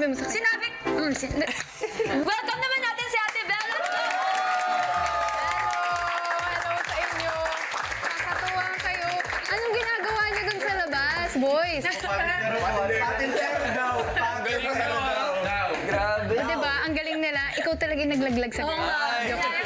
gagawin mo sa kanya? Sinabi... Welcome naman natin si Ate Belle. Let's go! Hello sa inyo. Nakakatuwa kayo. Anong ginagawa niyo dun sa labas, boys? Grabe. Diba? Ang galing nila. Ikaw talaga yung naglaglag sa Oo nga.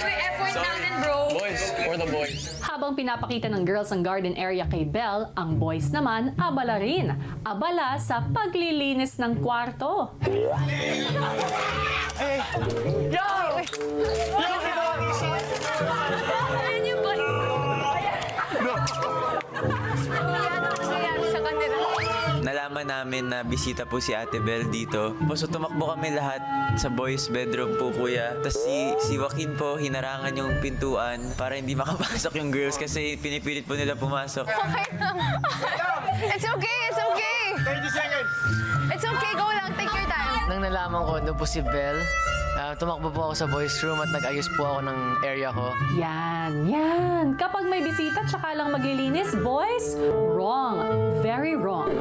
May effort natin, bro. Boys, for the boys. Habang pinapakita ng girls ang garden area kay Belle, ang boys naman abala rin. Abala sa paglilinis ng kwarto. Ayun yung boy. Ano nangyayari sa kanila? Nalaman namin na bisita po si Ate Belle dito. So tumakbo kami lahat sa boys bedroom po, kuya. Tapos si Joaquin po, hinarangan yung pintuan para hindi makapasok yung girls kasi pinipilit po nila pumasok. Okay lang. It's okay, it's okay. 30 seconds! It's okay, go lang. Take your time. Nang nalaman ko, doon po si Belle, tumakbo po ako sa boys room at nag-ayos po ako ng area ko. Yan. Kapag may bisita tsaka lang maglilinis, boys, wrong. Very wrong.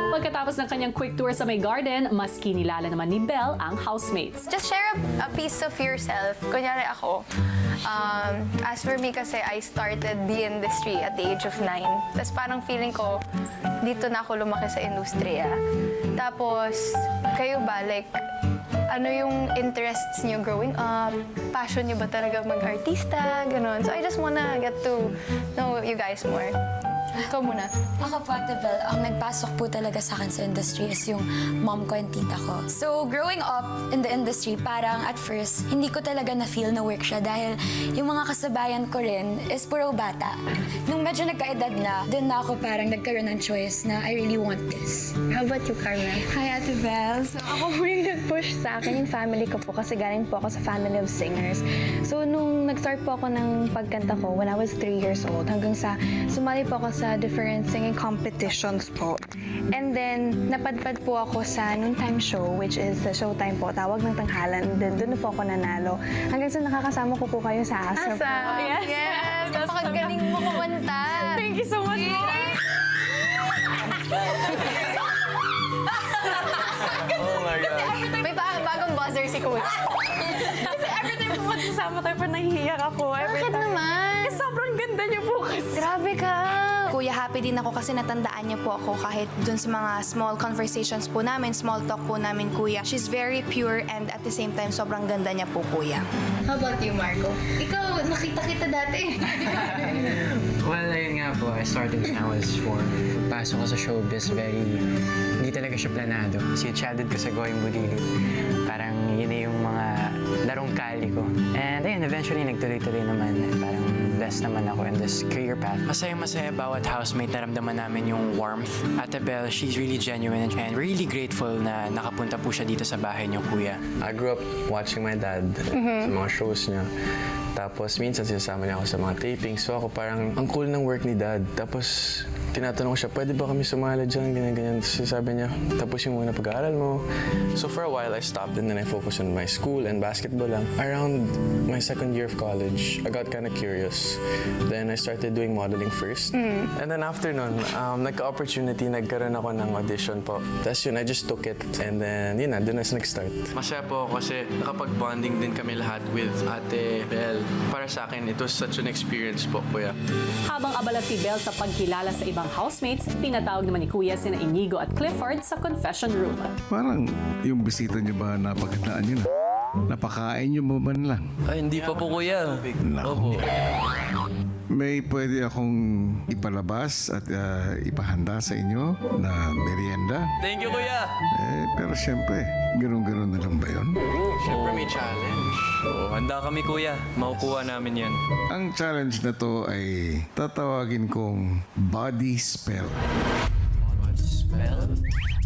Pagkatapos ng kanyang quick tour sa may garden, mas kinilala naman ni Belle ang housemates. Just share a piece of yourself. Kunyari ako, as for me kasi, I started the industry at the age of 9. Tapos parang feeling ko, dito na ako lumaki sa industriya. Tapos, kayo ba, like, ano yung interests niyo growing up? Passion niyo ba talaga mag-artista? Ganon. So I just wanna get to know you guys more. Ikaw muna. Ako po, Ate Belle, ang nagpasok po talaga sa akin sa industry is yung mom ko and tita ko. So, growing up in the industry, parang at first, hindi ko talaga na-feel na work siya dahil yung mga kasabayan ko rin is puro bata. Nung medyo nagkaedad na, dun na ako parang nagkaroon ng choice na I really want this. How about you, Carmen? Hi, Ate Belle. So, ako po yung nag-push sa akin, yung family ko po, kasi galing po ako sa family of singers. So, nung nag-start po ako ng pagkanta ko when I was 3 years old, hanggang sa sumali po ako sa different singing competitions po. And then, napadpad po ako sa noontime show, which is sa Showtime po, Tawag ng Tanghalan. Then, doon na po ako nanalo. Hanggang sa nakakasama ko po kayo sa Asa po. Yes! Yes! Napakagaling mo kumanta. Thank you so much po. Oh my God. May bagong buzzer si Kuya. Kasi every time po magsasama tayo, parang nahihiyak ako. Bakit naman? Kasi sobrang ganda niyo po kasi. Grabe ka! Kuya, happy din ako kasi natandaan niya po ako kahit dun sa mga small conversations po namin, small talk po namin, Kuya. She's very pure and at the same time, sobrang ganda niya po, Kuya. How about you, Marco? Ikaw, nakita kita dati. Well, ayun nga po, I started when I was 4. Pasok ko sa showbiz, hindi talaga siya planado. Kasi childhood ko sa Goyong Bulilit. Parang yun na yung mga larong kali ko. And ayun, eventually nagtuloy-tuloy naman. Parang blessed naman ako in this career path. Masaya-masaya bawat housemate, naramdaman namin yung warmth. Ate Belle, she's really genuine and really grateful na nakapunta po siya dito sa bahay niyo, Kuya. I grew up watching my dad sa mga shows niya. Tapos minsan sinasama niya ako sa mga tapings. So ako parang, ang cool ng work ni dad. Tapos tinatanong ko siya, pwede ba kami sumala dyan, ganyan-ganyan. Tapos sabi niya, tapusin mo muna pag-aaral mo. So for a while, I stopped and then I focused on my school and basketball lang. Around my second year of college, I got kind of curious. Then I started doing modeling first. And then after nun, nagka-opportunity, nagkaroon ako ng audition po. Tapos yun, I just took it. And then yun na, doon na nag-start. Masaya po ako kasi nakapag-bonding din kami lahat with Ate Belle. Para sa akin, it was such an experience po, Kuya. Habang abala si Belle sa pagkilala sa ibang housemates, tinatawag naman ni Kuya sina Inigo at Clifford sa confession room. Parang yung bisita niyo ba napagandaan niyo na? Napakain niyo mo man lang? Ay, hindi pa po, kuya. Naku. May pwede akong ipalabas at ipahanda sa inyo na merienda. Thank you, kuya. Pero siyempre, ganun-ganun na lang ba yun? Siyempre may challenge. Oh, handa kami, kuya. Makukuha namin yan. Ang challenge na to ay tatawagin kong body spell.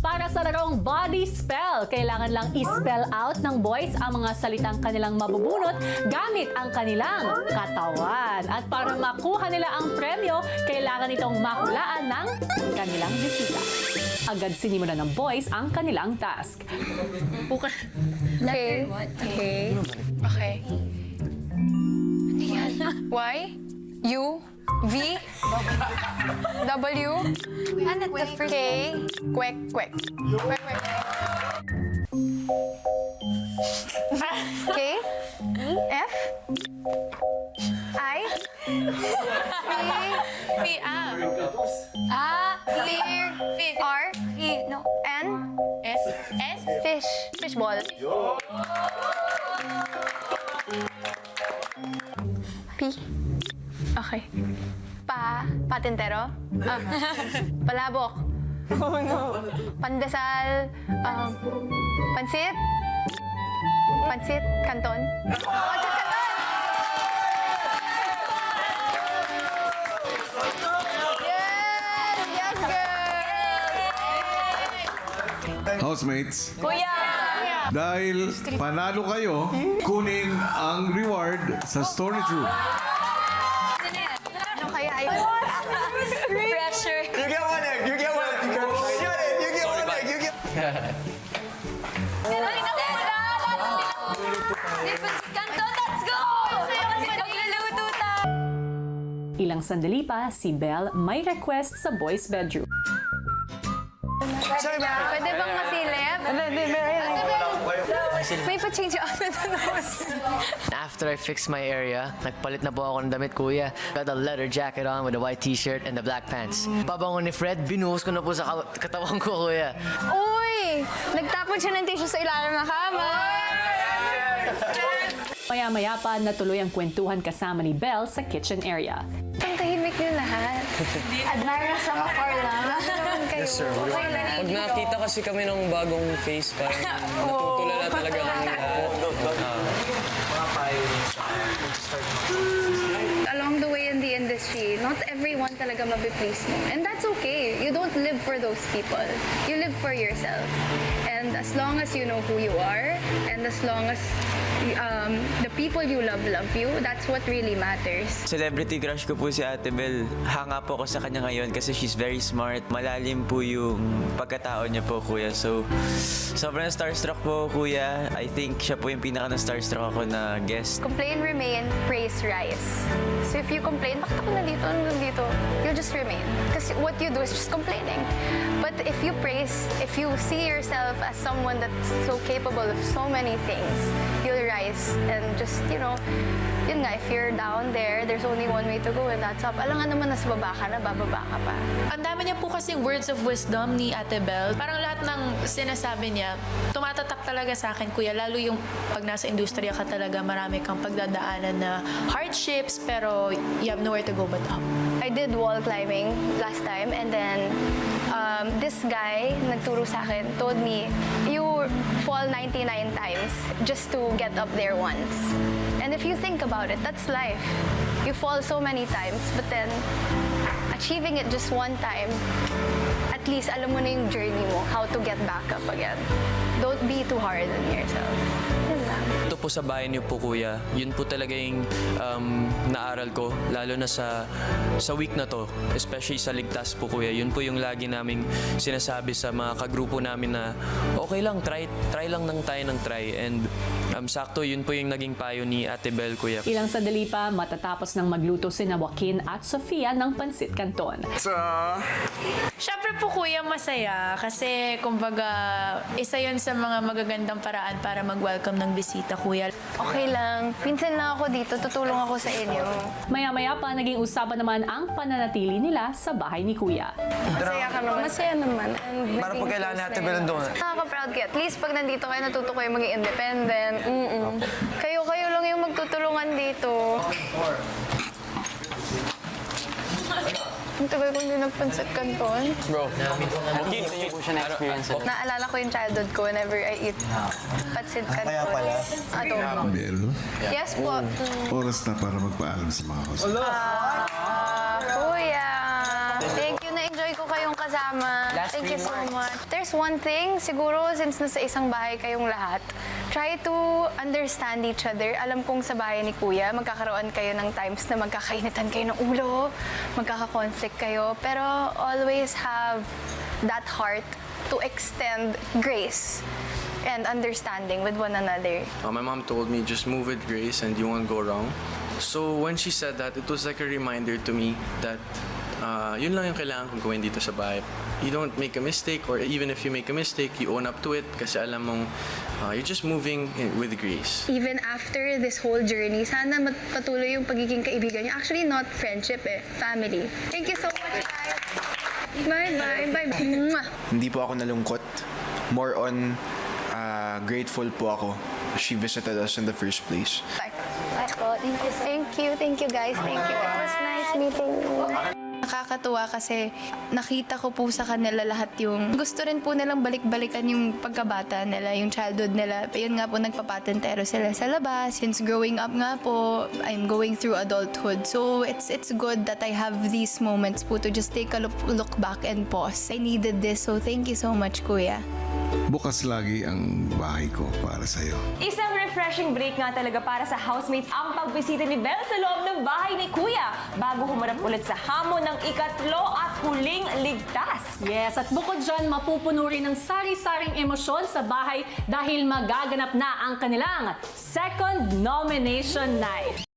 Para sa larong body spell, kailangan lang i-spell out ng boys ang mga salitang kanilang mabubunot gamit ang kanilang katawan. At para makuha nila ang premyo, kailangan itong mahulaan ng kanilang bisita. Agad sinimulan ng boys ang kanilang task. Okay. Okay. Okay. Ano yan? Y? U? V? W? Ano the first K? Kwek, kwek. Kwek, kwek. K, F, I, P, R, N, S, fish, fishball. P, okay. Patintero. Palabok. Pandesal. Pansit. Pansit Canton. Pansit Canton! Yes! Yes, girl! Housemates. Kuya! Dahil panalo kayo, kunin ang reward sa storage room. Ano kaya ay... Pressure. You get one egg! You get one egg! Shut it! You get one egg! You get... Canton, let's go! Magluluto tayo! Ilang sandali pa, si Belle may request sa boys' bedroom. Pwede bang masilip? May pa-change out na nose. After I fixed my area, nagpalit na po ako ng damit, kuya. Got a leather jacket on with a white t-shirt and the black pants. Pabango ni Fred, binuhos ko na po sa katawan ko, kuya. Uy! Nagtapon siya ng tissue sa ilalim ng kama. Maya-maya pa natuloy ang kwentuhan kasama ni Belle sa kitchen area. Ang tahimik niyo lahat. Admire sa afar lang. Yes, sir. Pag nakita kasi kami ng bagong face, parang natutulala talaga kami lahat. Along the way in the industry, not everyone talaga mabe-please mo. And that's okay. You don't live for those people. You live for yourself. And as long as you know who you are, and as long as the people you love you, that's what really matters. Celebrity crush ko po si Ate Belle. Hanga po ako sa kanya ngayon kasi she's very smart. Malalim po yung pagkatao niya po, kuya. So, sobrang starstruck po, kuya. I think siya po yung pinaka na-starstruck ako na guest. Complain, remain, praise, rise. So if you complain, bakit ako nandito, you'll just remain. Kasi what you do is just complaining. But if you praise, if you see yourself as someone that's so capable of so many things, you'll rise and just, yun nga, if you're down there, there's only one way to go and that's up. Alangan naman nasa baba ka na, bababa ka pa. Ang dami niya po kasing words of wisdom ni Ate Belle. Parang lahat ng sinasabi niya, tumatatak talaga sa akin, kuya. Lalo yung pag nasa industriya ka talaga, marami kang pagdadaanan na hardships, pero you have nowhere to go but up. I did wall climbing last time and then this guy nagturo sa akin told me, you fall 99 times just to get up there once. And if you think about it, that's life. You fall so many times, but then achieving it just one time, at least alam mo na yung journey mo, how to get back up again. Don't be too hard on yourself. Yun lang. Ito po sa bahay niyo po, kuya, yun po talaga yung naaral ko, lalo na sa week na to, especially sa ligtas po, kuya. Yun po yung lagi naming sinasabi sa mga kagrupo namin na okay lang, try lang ng tayo ng try. And sakto, yun po yung naging payo ni Ate Belle, kuya. Ilang sandali pa matatapos ng magluto sina Joaquin at Sofia ng pansit canton. Siyempre po, kuya, masaya. Kasi, kumbaga, isa yun sa mga magagandang paraan para mag-welcome ng bisita, kuya. Okay lang. Pinsan lang ako dito. Tutulong ako sa inyo. Maya-maya pa naging usapan naman ang pananatili nila sa bahay ni kuya. Masaya ka naman. Masaya naman. Para pag kailangan ni Ate Belle doon. Nakaka-proud kayo. At least pag nandito kayo, natuto kayo maging independent. Kayo lang yung magtutulungan dito. Ang tagal kong din nagpansit canton. Bro, hindi po siya na-experience. Naalala ko yung childhood ko whenever I eat pansit canton. Kaya pala? Adobo. Bel, Yes po. oras na para magpaalam sa mga customer. Kuya! Thank you. Na-enjoy ko kayong kasama. Thank you so much. There's one thing, siguro since nasa isang bahay kayong lahat, try to understand each other. Alam kong sa bahay ni Kuya, magkakaroon kayo ng times na magkakainitan kayo ng ulo, magkaka-conflict kayo, pero always have that heart to extend grace and understanding with one another. My mom told me, just move with grace and you won't go wrong. So when she said that, it was like a reminder to me that yun lang yung kailangan kong gawin dito sa bahay. you don't make a mistake, or even if you make a mistake, you own up to it kasi alam mong you're just moving with grace. Even after this whole journey, sana patuloy yung pagiging kaibigan niyo. Actually, not friendship family. Thank you so much, guys. Bye-bye. Bye. Hindi po ako nalungkot. More on, grateful po ako. She visited us in the first place. Thank you guys. Thank you. It was nice meeting you. Nakakatuwa kasi nakita ko po sa kanila lahat yung gusto rin po nilang balik-balikan yung pagkabata nila, yung childhood nila. Yun nga po, nagpapatentero sila sa labas. Since growing up nga po, I'm going through adulthood. So it's good that I have these moments po to just take a look back and pause. I needed this, so thank you so much, Kuya. Bukas lagi ang bahay ko para sa'yo. Isang refreshing break nga talaga para sa housemates ang pagbisita ni Belle sa loob ng bahay ni Kuya bago humarap ulit sa hamon ng ikatlo at huling ligtas. Yes, at bukod dyan, mapupuno rin ng sari-saring emosyon sa bahay dahil magaganap na ang kanilang second nomination night.